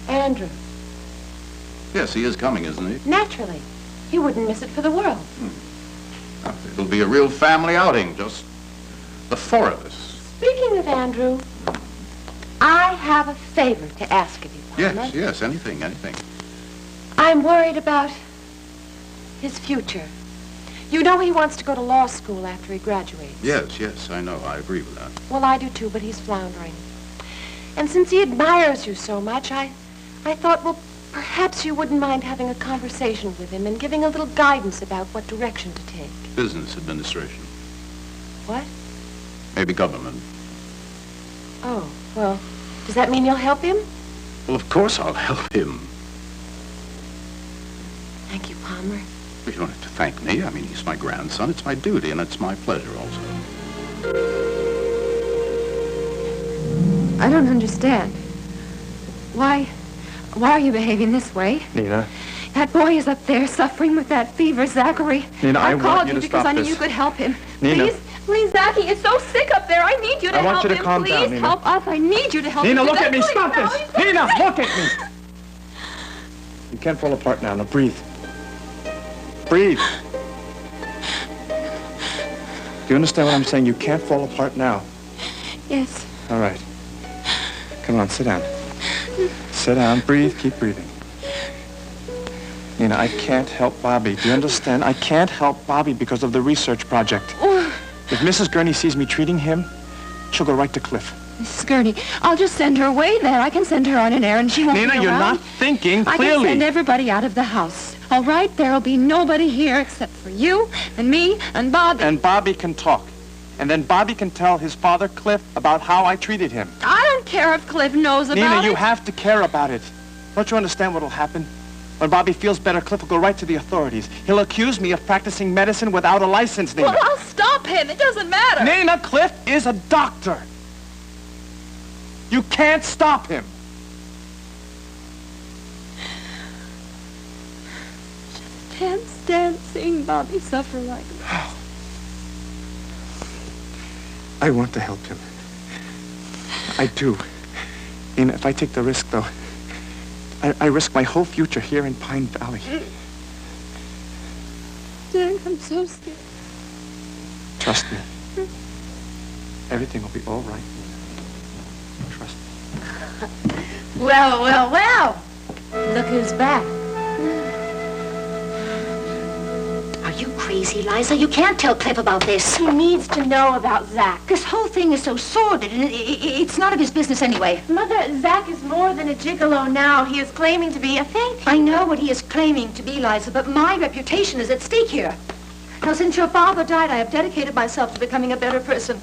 Andrew. Yes, he is coming, isn't he? Naturally. He wouldn't miss it for the world. It'll be a real family outing, just the four of us. Speaking of Andrew, I have a favor to ask of you, Palmer. Yes, anything. I'm worried about his future. You know he wants to go to law school after he graduates. Yes, I know. I agree with that. Well, I do too, but he's floundering. And since he admires you so much, I thought, well, perhaps you wouldn't mind having a conversation with him and giving a little guidance about what direction to take. Business administration. What? Maybe government. Oh, well, does that mean you'll help him? Well, of course I'll help him. Thank you, Palmer. You don't have to thank me. I mean, he's my grandson. It's my duty, and it's my pleasure also. I don't understand. Why are you behaving this way? Nina. That boy is up there suffering with that fever, Zachary. Nina, I called want you you to because stop I knew this. you could help him. Nina. Please, Zach, he is so sick up there. I need you to help him. I want you to calm Please down, Nina. help us. I need you to help him. Nina, look at me. Please, Stop now, this. he's so Nina, sick. look at me. You can't fall apart now. Now, breathe. Breathe. Do you understand what I'm saying? You can't fall apart now. Yes. All right. Come on, sit down. Sit down. Breathe. Keep breathing. Nina, I can't help Bobby. Do you understand? I can't help Bobby because of the research project. If Mrs. Gurney sees me treating him, she'll go right to Cliff. Mrs. Gurney, I'll just send her away then. I can send her on an errand. She won't Nina, be you're around. not thinking clearly. I can send everybody out of the house. All right? There'll be nobody here except for you and me and Bobby. And Bobby can talk. And then Bobby can tell his father, Cliff, about how I treated him. I don't care if Cliff knows about it. Nina, you have to care about it. Don't you understand what'll happen? When Bobby feels better, Cliff will go right to the authorities. He'll accuse me of practicing medicine without a license, Nina. Well, I'll stop him. It doesn't matter. Nina, Cliff is a doctor. You can't stop him. Can't stand seeing Bobby suffer like that. I want to help him. I do. Nina, if I take the risk, though, I risk my whole future here in Pine Valley. Jack, I'm so scared. Trust me. Everything will be all right. Trust me. Well. Look who's back. Are you crazy, Liza? You can't tell Cliff about this. He needs to know about Zach. This whole thing is so sordid, and it's none of his business anyway. Mother, Zach is more than a gigolo now. He is claiming to be a fake. I know what he is claiming to be, Liza, but my reputation is at stake here. Now, since your father died, I have dedicated myself to becoming a better person.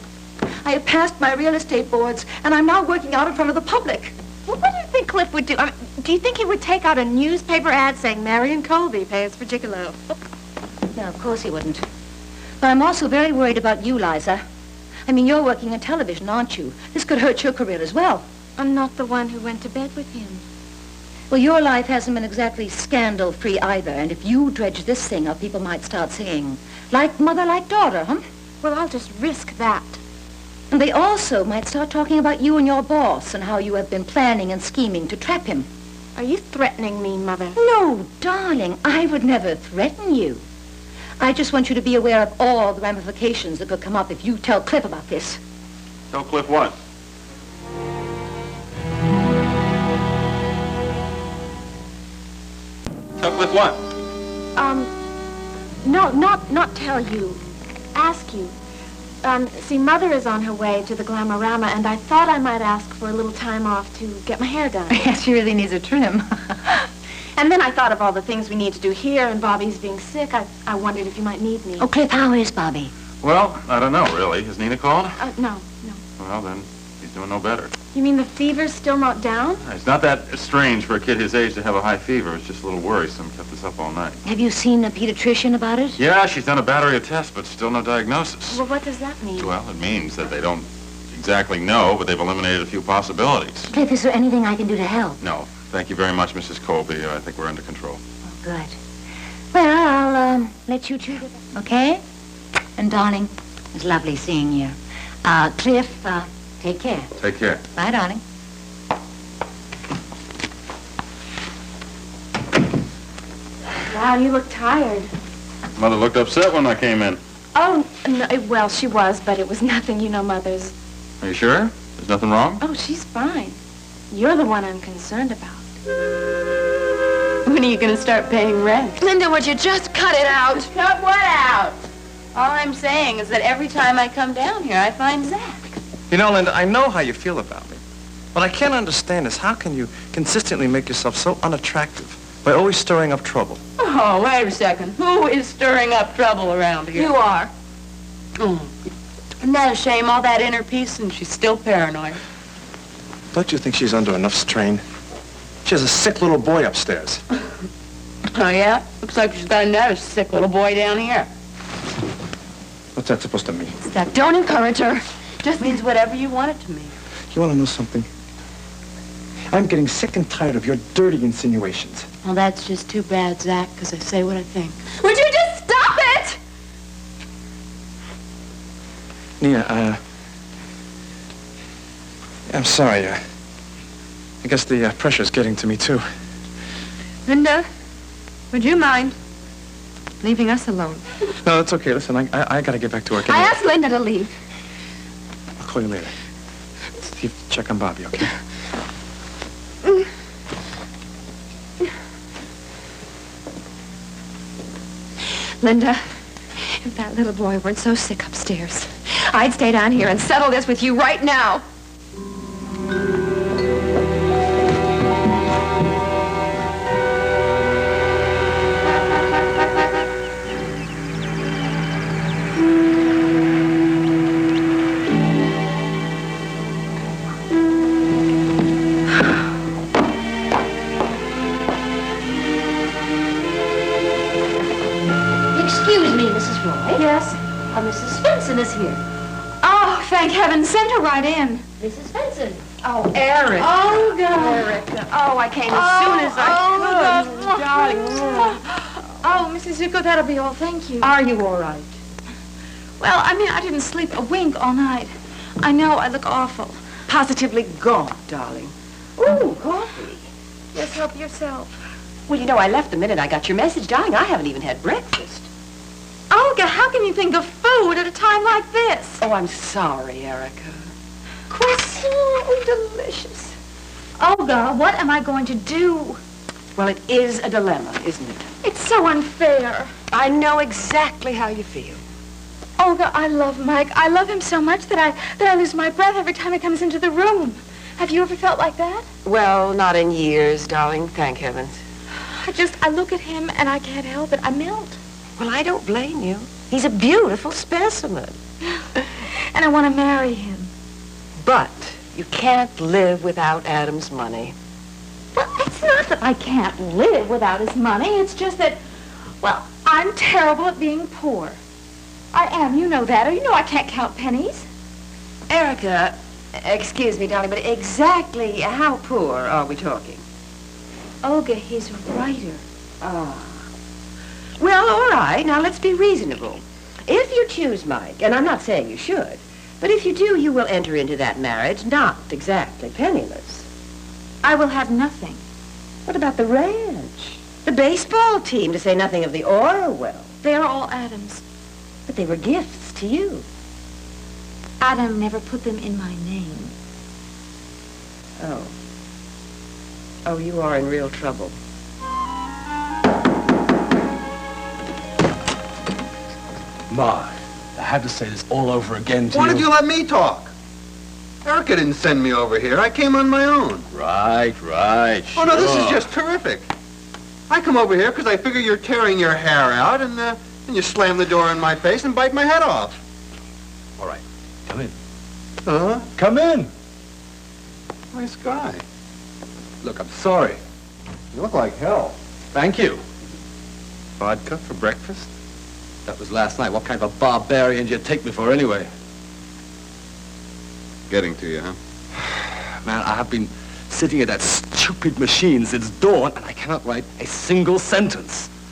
I have passed my real estate boards, and I'm now working out in front of the public. Well, what do you think Cliff would do? I mean, do you think he would take out a newspaper ad saying Marion Colby pays for gigolo? No, of course he wouldn't. But I'm also very worried about you, Liza. I mean, you're working on television, aren't you? This could hurt your career as well. I'm not the one who went to bed with him. Well, your life hasn't been exactly scandal-free either, and if you dredge this thing up, people might start saying, like mother, like daughter, huh? Well, I'll just risk that. And they also might start talking about you and your boss and how you have been planning and scheming to trap him. Are you threatening me, Mother? No, darling, I would never threaten you. I just want you to be aware of all the ramifications that could come up if you tell Cliff about this. Tell Cliff what? Tell Cliff what? No, not tell you. Ask you. See, Mother is on her way to the Glamorama, and I thought I might ask for a little time off to get my hair done. Yes, she really needs a trim. And then I thought of all the things we need to do here, and Bobby's being sick. I wondered if you might need me. Oh, Cliff, how is Bobby? Well, I don't know, really. Has Nina called? No. Well, then, he's doing no better. You mean the fever's still not down? It's not that strange for a kid his age to have a high fever. It's just a little worrisome. Kept us up all night. Have you seen a pediatrician about it? Yeah, she's done a battery of tests, but still no diagnosis. Well, what does that mean? Well, it means that they don't exactly know, but they've eliminated a few possibilities. Cliff, is there anything I can do to help? No. Thank you very much, Mrs. Colby. I think we're under control. Oh, good. Well, I'll let you treat it. Okay? And, darling, it's lovely seeing you. Cliff, take care. Take care. Bye, darling. down. You look tired. Mother looked upset when I came in. Oh, no, well, she was, but it was nothing. You know Mother's... Are you sure? There's nothing wrong? Oh, she's fine. You're the one I'm concerned about. When are you going to start paying rent? Linda, would you just cut it out? Cut what out? All I'm saying is that every time I come down here, I find Zach. You know, Linda, I know how you feel about me. What I can't understand is how can you consistently make yourself so unattractive by always stirring up trouble? Oh, wait a second. Who is stirring up trouble around here? You are. Isn't that a shame, all that inner peace, and she's still paranoid? Don't you think she's under enough strain? She has a sick little boy upstairs. Oh, yeah? Looks like she's got another sick little boy down here. What's that supposed to mean? Zach, don't encourage her. Just means whatever you want it to mean. You want to know something? I'm getting sick and tired of your dirty insinuations. Well, that's just too bad, Zach, because I say what I think. Would you just stop it? Nia, I'm sorry. I guess the pressure's getting to me, too. Linda, would you mind leaving us alone? No, that's okay. Listen, I gotta get back to work. I asked Linda to leave. I'll call you later. Steve, check on Bobby, okay? Linda, if that little boy weren't so sick upstairs, I'd stay down here and settle this with you right now. Excuse me, Mrs. Roy. Yes? Mrs. Benson is here. Oh, thank heaven. Send her right in. Mrs. Benson. Oh, Eric. Olga. Erica. Oh, I came as soon as I could. Darling. Oh, Mrs. Zuko, that'll be all. Thank you. Are you all right? Well, I mean, I didn't sleep a wink all night. I know I look awful. Positively gaunt, darling. Ooh, coffee. Just help yourself. Well, you know, I left the minute I got your message, darling. I haven't even had breakfast. Olga, how can you think of food at a time like this? Oh, I'm sorry, Erica. Croissant, delicious. Olga, what am I going to do? Well, it is a dilemma, isn't it? It's so unfair. I know exactly how you feel. Olga, I love Mike. I love him so much that I lose my breath every time he comes into the room. Have you ever felt like that? Well, not in years, darling, thank heavens. I look at him and I can't help it. I melt. Well, I don't blame you. He's a beautiful specimen. And I want to marry him. But you can't live without Adam's money. Well, it's not that I can't live without his money. It's just that, well, I'm terrible at being poor. I am. You know that. Or you know I can't count pennies. Erica, excuse me, darling, but exactly how poor are we talking? Olga, he's a writer. Ah. Well, all right. Now, let's be reasonable. If you choose Mike, and I'm not saying you should, but if you do, you will enter into that marriage not exactly penniless. I will have nothing. What about the ranch? The baseball team, to say nothing of the oil well. They're all Adam's. But they were gifts to you. Adam never put them in my name. Oh. Oh, you are in real trouble. Ma, I have to say this all over again to Why did you let me talk? Erica didn't send me over here. I came on my own. Right, Oh, no, this is sure. just terrific. I come over here because I figure you're tearing your hair out, and you slam the door in my face and bite my head off. All right, come in. Huh? Come in. Nice guy. Look, I'm sorry. You look like hell. Thank you. Vodka for breakfast? That was last night. What kind of a barbarian did you take me for anyway? Getting to you, huh? Man, I have been sitting at that stupid machine since dawn, and I cannot write a single sentence.